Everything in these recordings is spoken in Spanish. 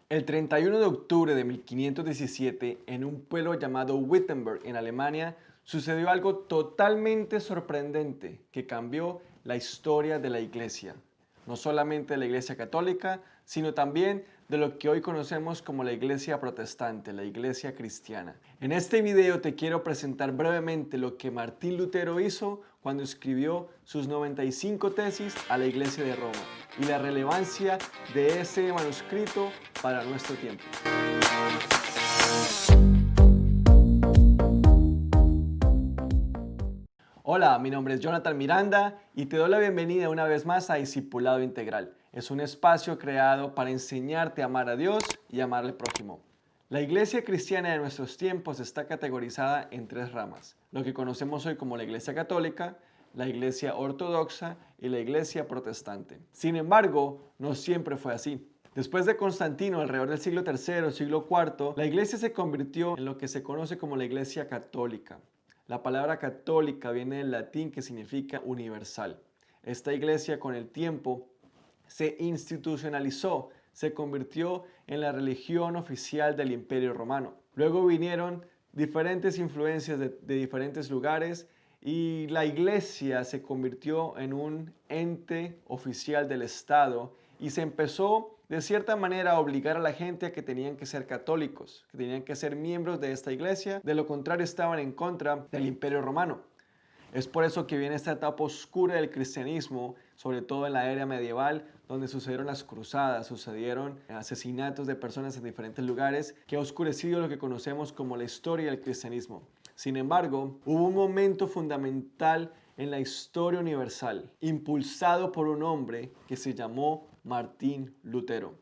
El 31 de octubre de 1517, en un pueblo llamado Wittenberg, en Alemania, sucedió algo totalmente sorprendente que cambió la historia de la Iglesia. No solamente de la Iglesia católica, sino también de lo que hoy conocemos como la Iglesia protestante, la Iglesia cristiana. En este video te quiero presentar brevemente lo que Martín Lutero hizo cuando escribió sus 95 tesis a la Iglesia de Roma y la relevancia de ese manuscrito para nuestro tiempo. Hola, mi nombre es Jonathan Miranda y te doy la bienvenida una vez más a Discipulado Integral. Es un espacio creado para enseñarte a amar a Dios y amar al prójimo. La iglesia cristiana de nuestros tiempos está categorizada en tres ramas, lo que conocemos hoy como la iglesia católica, la iglesia ortodoxa y la iglesia protestante. Sin embargo, no siempre fue así. Después de Constantino, alrededor del siglo III, siglo IV, la iglesia se convirtió en lo que se conoce como la iglesia católica. La palabra católica viene del latín que significa universal. Esta iglesia con el tiempo se institucionalizó, se convirtió en la religión oficial del Imperio Romano. Luego vinieron diferentes influencias de diferentes lugares y la iglesia se convirtió en un ente oficial del Estado y se empezó de cierta manera a obligar a la gente a que tenían que ser católicos, que tenían que ser miembros de esta iglesia, de lo contrario estaban en contra del Imperio Romano. Es por eso que viene esta etapa oscura del cristianismo, sobre todo en la era medieval, donde sucedieron las cruzadas, sucedieron asesinatos de personas en diferentes lugares, que ha oscurecido lo que conocemos como la historia del cristianismo. Sin embargo, hubo un momento fundamental en la historia universal, impulsado por un hombre que se llamó Martín Lutero.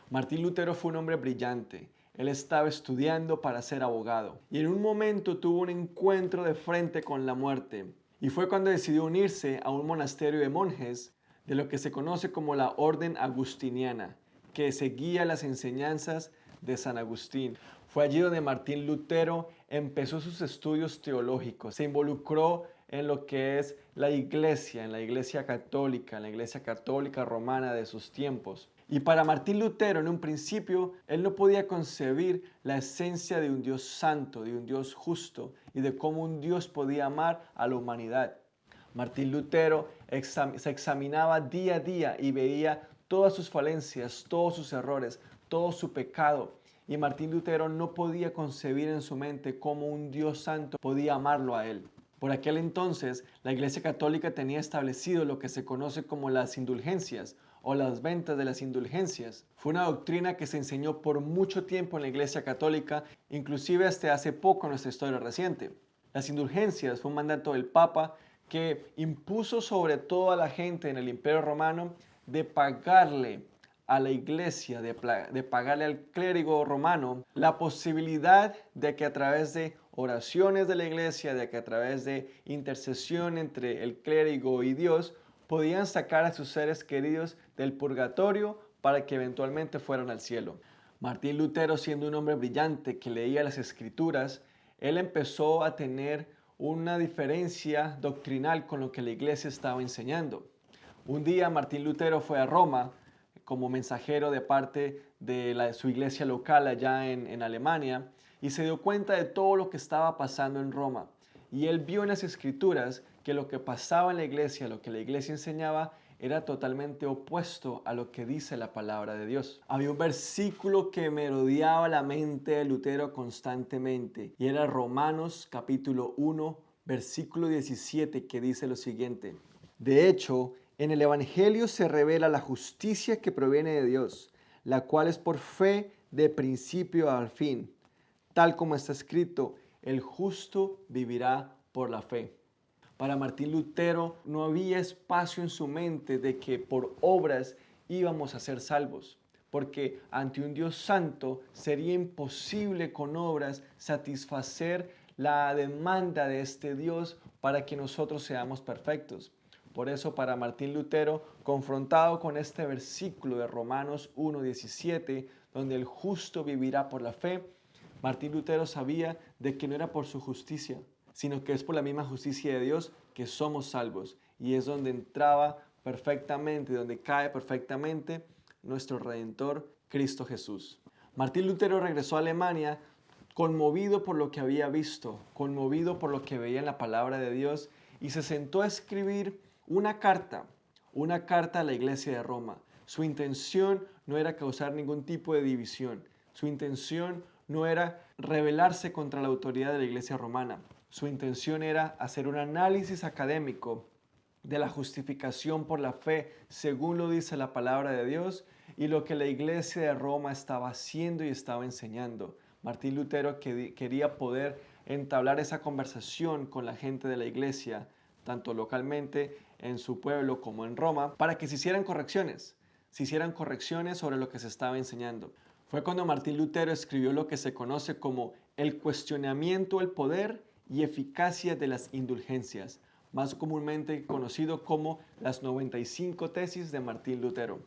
Martín Lutero fue un hombre brillante. Él estaba estudiando para ser abogado y en un momento tuvo un encuentro de frente con la muerte. Y fue cuando decidió unirse a un monasterio de monjes de lo que se conoce como la Orden Agustiniana, que seguía las enseñanzas de San Agustín. Fue allí donde Martín Lutero empezó sus estudios teológicos, se involucró en lo que es la iglesia, en la iglesia católica, en la iglesia católica romana de sus tiempos. Y para Martín Lutero, en un principio, él no podía concebir la esencia de un Dios santo, de un Dios justo y de cómo un Dios podía amar a la humanidad. Martín Lutero se examinaba día a día y veía todas sus falencias, todos sus errores, todo su pecado. Y Martín Lutero no podía concebir en su mente cómo un Dios santo podía amarlo a él. Por aquel entonces, la Iglesia Católica tenía establecido lo que se conoce como las indulgencias o las ventas de las indulgencias. Fue una doctrina que se enseñó por mucho tiempo en la Iglesia Católica, inclusive hasta hace poco en nuestra historia reciente. Las indulgencias fue un mandato del Papa que impuso sobre toda la gente en el Imperio Romano de pagarle a la iglesia, de pagarle al clérigo romano la posibilidad de que a través de oraciones de la iglesia, de que a través de intercesión entre el clérigo y Dios, podían sacar a sus seres queridos del purgatorio para que eventualmente fueran al cielo. Martín Lutero, siendo un hombre brillante que leía las escrituras, él empezó a tener una diferencia doctrinal con lo que la iglesia estaba enseñando. Un día Martín Lutero fue a Roma como mensajero de parte de su iglesia local allá en Alemania y se dio cuenta de todo lo que estaba pasando en Roma. Y él vio en las escrituras que lo que pasaba en la iglesia, lo que la iglesia enseñaba, era totalmente opuesto a lo que dice la palabra de Dios. Había un versículo que merodeaba la mente de Lutero constantemente y era Romanos capítulo 1, versículo 17, que dice lo siguiente: de hecho, en el Evangelio se revela la justicia que proviene de Dios, la cual es por fe de principio al fin. Tal como está escrito, el justo vivirá por la fe. Para Martín Lutero no había espacio en su mente de que por obras íbamos a ser salvos, porque ante un Dios santo sería imposible con obras satisfacer la demanda de este Dios para que nosotros seamos perfectos. Por eso para Martín Lutero, confrontado con este versículo de Romanos 1:17, donde el justo vivirá por la fe, Martín Lutero sabía de que no era por su justicia, sino que es por la misma justicia de Dios que somos salvos. Y es donde entraba perfectamente, donde cae perfectamente nuestro Redentor Cristo Jesús. Martín Lutero regresó a Alemania conmovido por lo que había visto, conmovido por lo que veía en la palabra de Dios, y se sentó a escribir una carta a la iglesia de Roma. Su intención no era causar ningún tipo de división. Su intención no era rebelarse contra la autoridad de la iglesia romana. Su intención era hacer un análisis académico de la justificación por la fe, según lo dice la palabra de Dios, y lo que la iglesia de Roma estaba haciendo y estaba enseñando. Martín Lutero quería poder entablar esa conversación con la gente de la iglesia, tanto localmente en su pueblo como en Roma, para que se hicieran correcciones sobre lo que se estaba enseñando. Fue cuando Martín Lutero escribió lo que se conoce como el cuestionamiento al poder y eficacia de las indulgencias, más comúnmente conocido como las 95 tesis de Martín Lutero.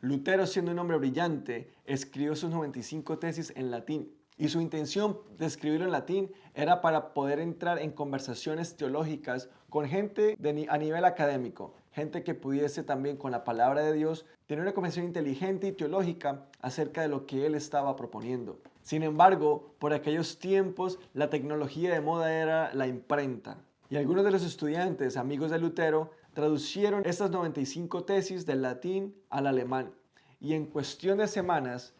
Lutero, siendo un hombre brillante, escribió sus 95 tesis en latín, y su intención de escribirlo en latín era para poder entrar en conversaciones teológicas con gente a nivel académico, gente que pudiese también con la palabra de Dios tener una conversación inteligente y teológica acerca de lo que él estaba proponiendo. Sin embargo, por aquellos tiempos la tecnología de moda era la imprenta, y algunos de los estudiantes, amigos de Lutero, traducieron estas 95 tesis del latín al alemán, y en cuestión de semanas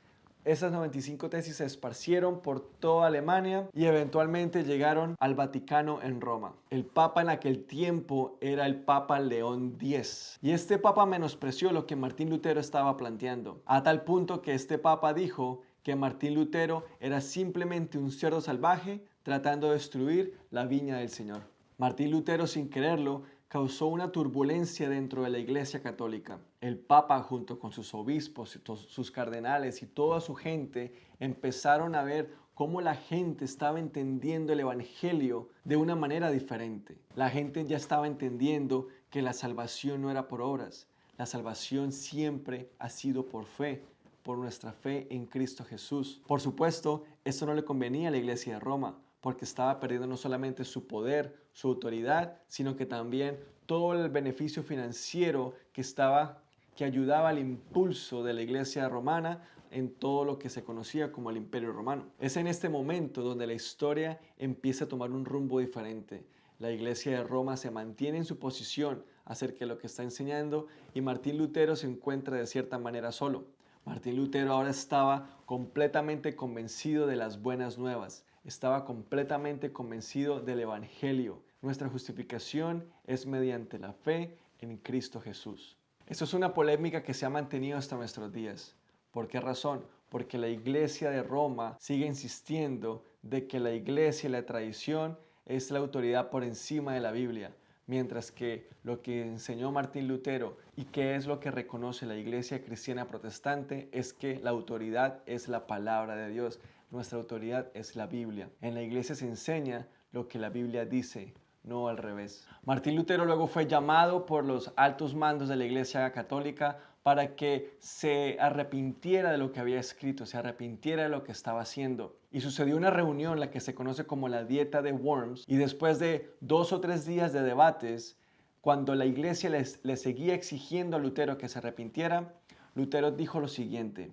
esas 95 tesis se esparcieron por toda Alemania y eventualmente llegaron al Vaticano en Roma. El Papa en aquel tiempo era el Papa León X. Y este Papa menospreció lo que Martín Lutero estaba planteando, a tal punto que este Papa dijo que Martín Lutero era simplemente un cerdo salvaje tratando de destruir la viña del Señor. Martín Lutero, sin quererlo, causó una turbulencia dentro de la Iglesia Católica. El Papa, junto con sus obispos, sus cardenales y toda su gente, empezaron a ver cómo la gente estaba entendiendo el Evangelio de una manera diferente. La gente ya estaba entendiendo que la salvación no era por obras. La salvación siempre ha sido por fe, por nuestra fe en Cristo Jesús. Por supuesto, esto no le convenía a la Iglesia de Roma, porque estaba perdiendo no solamente su poder, su autoridad, sino que también todo el beneficio financiero que ayudaba al impulso de la iglesia romana en todo lo que se conocía como el Imperio Romano. Es en este momento donde la historia empieza a tomar un rumbo diferente. La iglesia de Roma se mantiene en su posición acerca de lo que está enseñando, y Martín Lutero se encuentra de cierta manera solo. Martín Lutero ahora estaba completamente convencido de las buenas nuevas. Estaba completamente convencido del Evangelio. Nuestra justificación es mediante la fe en Cristo Jesús. Esto es una polémica que se ha mantenido hasta nuestros días. ¿Por qué razón? Porque la iglesia de Roma sigue insistiendo de que la iglesia y la tradición es la autoridad por encima de la Biblia, mientras que lo que enseñó Martín Lutero y que es lo que reconoce la iglesia cristiana protestante es que la autoridad es la palabra de Dios. Nuestra autoridad es la Biblia. En la iglesia se enseña lo que la Biblia dice, no al revés. Martín Lutero luego fue llamado por los altos mandos de la iglesia católica para que se arrepintiera de lo que había escrito, se arrepintiera de lo que estaba haciendo. Y sucedió una reunión, la que se conoce como la Dieta de Worms, y después de 2 o 3 días de debates, cuando la iglesia le seguía exigiendo a Lutero que se arrepintiera, Lutero dijo lo siguiente: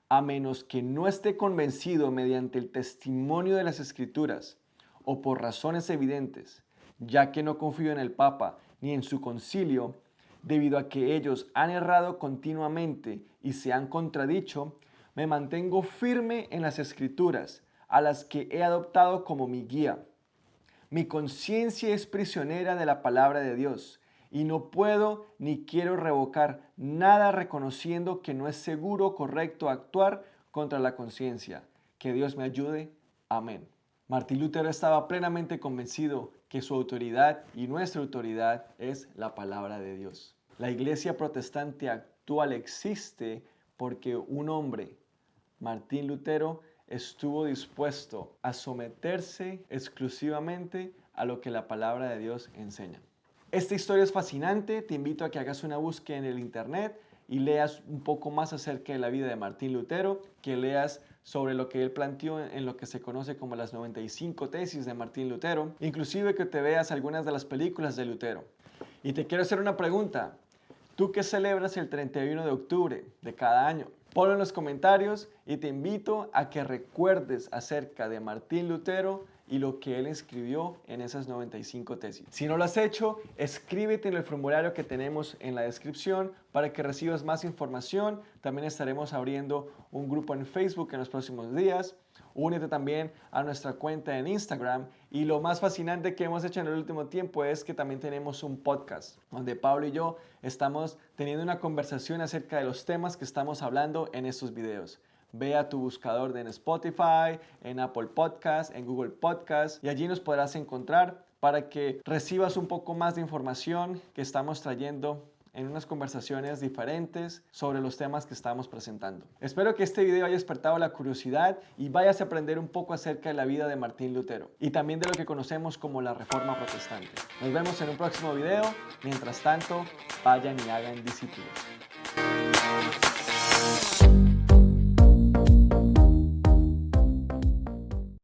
a menos que no esté convencido mediante el testimonio de las Escrituras o por razones evidentes, ya que no confío en el Papa ni en su concilio, debido a que ellos han errado continuamente y se han contradicho, me mantengo firme en las Escrituras, a las que he adoptado como mi guía. Mi conciencia es prisionera de la palabra de Dios, y no puedo ni quiero revocar nada reconociendo que no es seguro o correcto actuar contra la conciencia. Que Dios me ayude. Amén. Martín Lutero estaba plenamente convencido que su autoridad y nuestra autoridad es la palabra de Dios. La iglesia protestante actual existe porque un hombre, Martín Lutero, estuvo dispuesto a someterse exclusivamente a lo que la palabra de Dios enseña. Esta historia es fascinante, te invito a que hagas una búsqueda en el internet y leas un poco más acerca de la vida de Martín Lutero, que leas sobre lo que él planteó en lo que se conoce como las 95 tesis de Martín Lutero, inclusive que te veas algunas de las películas de Lutero. Y te quiero hacer una pregunta: ¿tú qué celebras el 31 de octubre de cada año? Ponlo en los comentarios y te invito a que recuerdes acerca de Martín Lutero y lo que él escribió en esas 95 tesis. Si no lo has hecho, escríbete en el formulario que tenemos en la descripción para que recibas más información. También estaremos abriendo un grupo en Facebook en los próximos días. Únete también a nuestra cuenta en Instagram. Y lo más fascinante que hemos hecho en el último tiempo es que también tenemos un podcast donde Pablo y yo estamos teniendo una conversación acerca de los temas que estamos hablando en estos videos. Ve a tu buscador en Spotify, en Apple Podcast, en Google Podcast y allí nos podrás encontrar para que recibas un poco más de información que estamos trayendo en unas conversaciones diferentes sobre los temas que estamos presentando. Espero que este video haya despertado la curiosidad y vayas a aprender un poco acerca de la vida de Martín Lutero y también de lo que conocemos como la Reforma Protestante. Nos vemos en un próximo video. Mientras tanto, vayan y hagan discípulos.